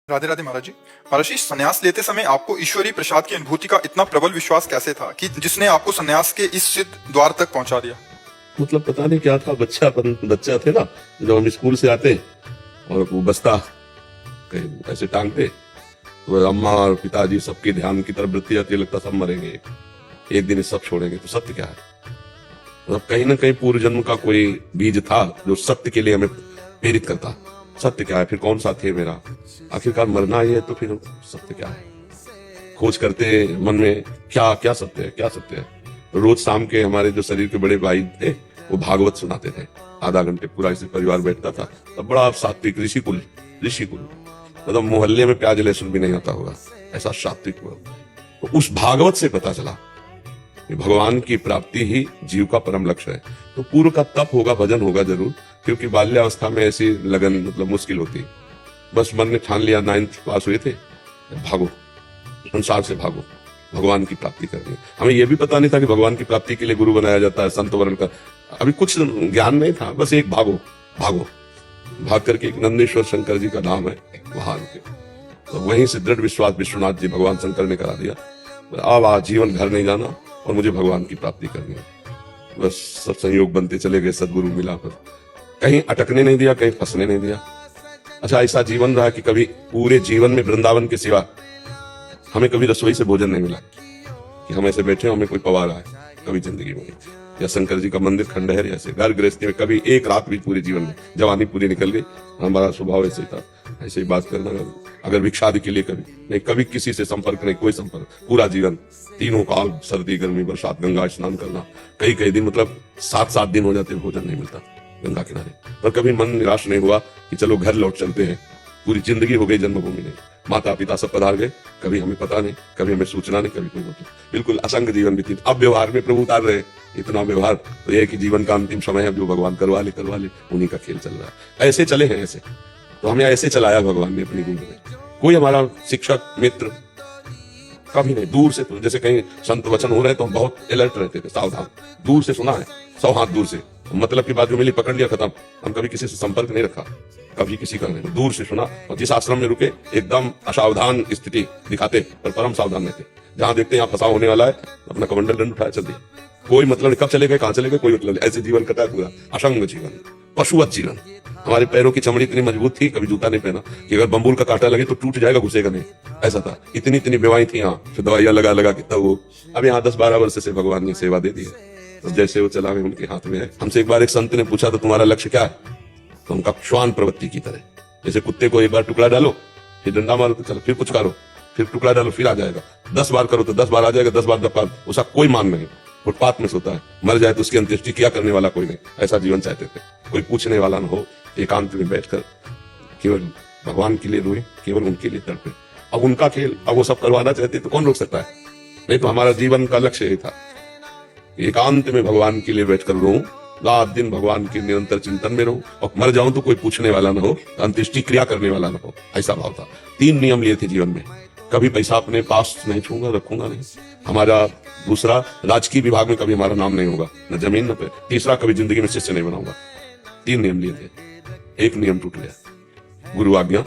राधे राधे महाराज जी। महाराज जी, संन्यास लेते समय आपको ईश्वरीय प्रसाद की अनुभूति का इतना प्रबल विश्वास कैसे था कि जिसने आपको संन्यास के इस सिद्ध द्वार तक पहुंचा दिया? मतलब पता नहीं क्या था, बच्चा थे ना, जब हम स्कूल से आते और वो बस्ता कहीं ऐसे टांगते तो अम्मा और पिताजी सबके ध्यान की तरफ वृत्ति आती, लगता सब मरेंगे एक दिन, सब छोड़ेंगे। तो सत्य क्या है? मतलब कहीं ना कहीं पूर्व जन्म का कोई बीज था जो सत्य के लिए हमें प्रेरित करता। सत्य क्या है? फिर कौन सा थे मेरा? आखिरकार मरना ही है, तो फिर सत्य क्या है? खोज करते मन में, क्या क्या सत्य है, क्या सत्य है? तो रोज शाम के हमारे जो शरीर के बड़े भाई थे वो भागवत सुनाते थे, आधा घंटे पूरा ऐसे परिवार बैठता था। तब बड़ा सात्विक ऋषिकुल मतलब मोहल्ले में प्याज लहसुन भी नहीं आता होगा, ऐसा सात्विक हुआ। तो उस भागवत से पता चला कि भगवान की प्राप्ति ही जीव का परम लक्ष्य है। तो पूर्व का तप होगा, भजन होगा जरूर, क्योंकि बाल्यावस्था में ऐसी लगन मतलब मुश्किल होती। बस मन ने ठान लिया, 9th पास हुए थे, भागो संसार से, भागो, भगवान की प्राप्ति करनी है। हमें यह भी पता नहीं था कि भगवान की प्राप्ति के लिए गुरु बनाया जाता है, संत वर्ण का अभी कुछ ज्ञान नहीं था। बस एक भागो भागो, भाग करके एक नंदेश्वर शंकर जी का धाम है, वहां रुके। तो वहीं से दृढ़ विश्वास विश्वनाथ जी भगवान शंकर ने करा दिया, अब आजीवन घर नहीं जाना और मुझे भगवान की प्राप्ति करनी है। बस सब संयोग बनते चले गए, सदगुरु मिला, पर कहीं अटकने नहीं दिया, कहीं फंसने नहीं दिया। अच्छा, ऐसा जीवन रहा कि कभी पूरे जीवन में वृंदावन के सिवा हमें कभी रसोई से भोजन नहीं मिला कि हम ऐसे बैठे हमें कोई पवा रहा है, कभी जिंदगी में। या शंकर जी का मंदिर खंडहर, ऐसे घर गृहस्थी में कभी एक रात भी पूरे जीवन में, जवानी पूरी निकल गई, हमारा स्वभाव ऐसे ही था, ऐसे ही बात करना। अगर भिक्षादि के लिए कभी नहीं, कभी किसी से संपर्क नहीं, कोई संपर्क, पूरा जीवन, तीनों काल, सर्दी गर्मी बरसात, गंगा स्नान करना, कई दिन मतलब 7 दिन हो जाते भोजन नहीं मिलता गंगा किनारे। पर कभी मन निराश नहीं हुआ कि चलो घर लौट चलते हैं। पूरी जिंदगी हो गई जन्मभूमि में, माता पिता सब पधार गए, कभी हमें पता नहीं, कभी हमें सूचना नहीं, कभी कोई बिल्कुल असंग जीवन व्यतीत। अब व्यवहार में प्रभु उतार रहे, इतना व्यवहार तो यह है कि जीवन का अंतिम समय है, जो भगवान करवा ले, उन्हीं का खेल चल रहा है। ऐसे चले हैं, ऐसे तो हमें ऐसे चलाया भगवान ने अपनी गुरु में। कोई हमारा शिक्षक मित्र कभी नहीं। दूर से, जैसे कहीं संत वचन हो रहे तो हम बहुत अलर्ट रहते थे, सावधान, दूर से सुना है, 100 हाथ दूर से, मतलब की बात जो मिली पकड़ लिया, खत्म। हम कभी किसी से संपर्क नहीं रखा, कभी किसी का नहीं, दूर से सुना। और जिस आश्रम में रुके एकदम असावधान स्थिति दिखाते, पर परम सावधान रहते। जहां देखते यहाँ फंसा होने वाला है, अपना कमंडल दंड उठाया, चल दिया, कोई मतलब नहीं, कब चले गए, कहां चले गए, कोई मतलब नहीं। ऐसे जीवन कटा है पूरा, असंग जीवन, पशुवत जीवन। हमारे पैरों की चमड़ी इतनी मजबूत थी, कभी जूता नहीं पहना कि अगर बम्बूल का कांटा लगे तो टूट जाएगा, घुसेगा नहीं, ऐसा था। इतनी बीमारी थी यहाँ, फिर दवाइयां लगा के तब वो। अब यहाँ 10-12 वर्ष से भगवान ने सेवा दे दी है, तो जैसे वो चला उनके हाथ में है। हमसे एक बार एक संत ने पूछा, तो तुम्हारा लक्ष्य क्या है? तो उनका श्वान प्रवृत्ति की तरह, जैसे कुत्ते को एक बार टुकड़ा डालो, फिर डंडा मारो तो चलो, फिर कुछ करो, फिर टुकड़ा डालो, फिर आ जाएगा, 10 बार करो तो 10 बार आ जाएगा, 10 बार दफा, उसका कोई मान नहीं। फुटपाथ में सोता है, मर जाए तो उसकी अंत्येष्टि क्या करने वाला कोई नहीं, ऐसा जीवन चाहते थे। कोई पूछने वाला न हो, एकांत में बैठकर केवल भगवान के लिए रोए, केवल उनके लिए तड़पे। अब उनका खेल, अब वो सब करवाना चाहते तो कौन रोक सकता है? नहीं तो हमारा जीवन का लक्ष्य यही था, एकांत में भगवान के लिए बैठकर रोऊं, रात दिन भगवान के निरंतर चिंतन में रहूं, और मर जाऊं तो कोई पूछने वाला न हो, अंत्येष्टि क्रिया करने वाला न हो, ऐसा भाव था। 3 नियम लिए थे जीवन में। कभी पैसा अपने पास नहीं छूंगा, रखूंगा नहीं। हमारा दूसरा, राजकीय विभाग में कभी हमारा नाम नहीं होगा, न जमीन न पे। तीसरा, कभी जिंदगी में शिष्य नहीं बनाऊंगा। 3 नियम लिए थे, एक नियम टूट गया, गुरु आज्ञा,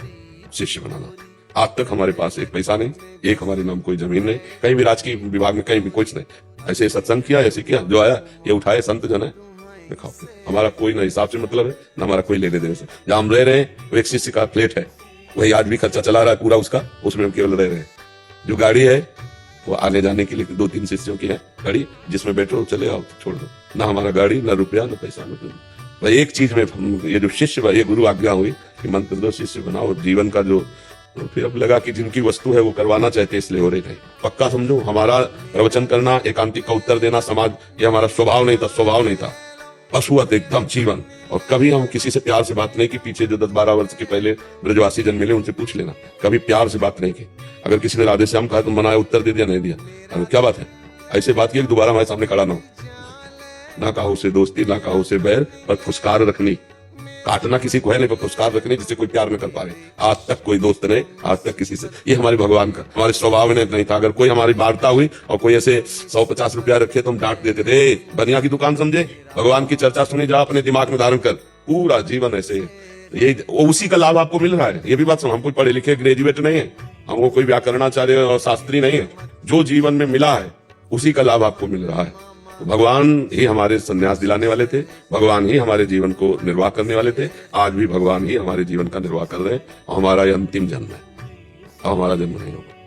शिष्य बनाना। आज तक हमारे पास एक पैसा नहीं, एक हमारे नाम कोई जमीन नहीं, कहीं भी राजकीय विभाग में कहीं भी कुछ नहीं। ऐसे सत्संग किया, ऐसे किया, जो आया ये उठाए, संत जन है, दिखाओ। हमारा कोई ना हिसाब से मतलब है, ना हमारा कोई लेने देने से। जहां हम रह रहे हैं वो एक शिष्य का फ्लैट है, वही आज भी खर्चा चला रहा है पूरा उसका, उसमें हम केवल रह रहे हैं। जो गाड़ी है वो आने जाने के लिए 2-3 शिष्यों की है गाड़ी, जिसमें बैठो चले आओ छोड़ दो। ना हमारा गाड़ी, ना रुपया, ना पैसा, ना भाई। एक चीज में ये जो शिष्य, ये गुरु आज्ञा हुई कि मंत्र दो, शिष्य बनाओ, जीवन का जो। तो फिर अब लगा कि जिनकी वस्तु है वो करवाना चाहते, इसलिए हो रहे थे। पक्का समझो, हमारा प्रवचन करना, एकांतिक का उत्तर देना, समाज, ये हमारा स्वभाव नहीं था, पशुवत एकदम जीवन। और कभी हम किसी से प्यार से बात नहीं की। पीछे जो 10-12 वर्ष के पहले ब्रजवासी जन मिले, उनसे पूछ लेना, कभी प्यार से बात नहीं की। अगर किसी ने राधे श्याम कहा तो मनाया, उत्तर दे दिया, नहीं दिया, अगर क्या बात है, ऐसे बात की दोबारा हमारे सामने खड़ा ना हो। ना कहा उसे दोस्ती, ना कहा उसे बैर, पर फुसकार रखनी। काटना किसी को है नहीं, पर फुसकार रखनी जिससे कोई प्यार न कर पा रहे। आज तक कोई दोस्त नहीं, आज तक किसी से। ये हमारे भगवान का, हमारे स्वभाव में नहीं था। अगर कोई हमारी वार्ता हुई और कोई ऐसे 100-50 रुपया रखे तो हम डांट देते थे, बनिया की दुकान समझे, भगवान की चर्चा सुनी जा, अपने दिमाग में धारण कर। पूरा जीवन ऐसे ये उसी का लाभ आपको मिल रहा है। ये भी बात सुनो, हम कोई पढ़े लिखे ग्रेजुएट नहीं है, हमको कोई व्याकरणाचार्य और शास्त्री नहीं है। जो जीवन में मिला है उसी का लाभ आपको मिल रहा है। तो भगवान ही हमारे संन्यास दिलाने वाले थे, भगवान ही हमारे जीवन को निर्वाह करने वाले थे। आज भी भगवान ही हमारे जीवन का निर्वाह कर रहे हैं और हमारा ये अंतिम जन्म है, और हमारा जन्म नहीं होगा।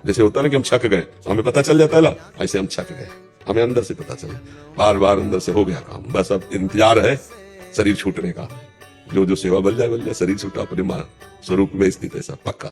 जैसे होता है ना कि हम छक गए, हमें पता चल जाता है ना, ऐसे हम छक गए, हमें अंदर से पता चला, बार बार अंदर से हो गया काम, बस अब इंतजार है शरीर छूटने का। जो जो सेवा बल जाए, शरीर छूटा अपने स्वरूप में स्थित है सब पक्का।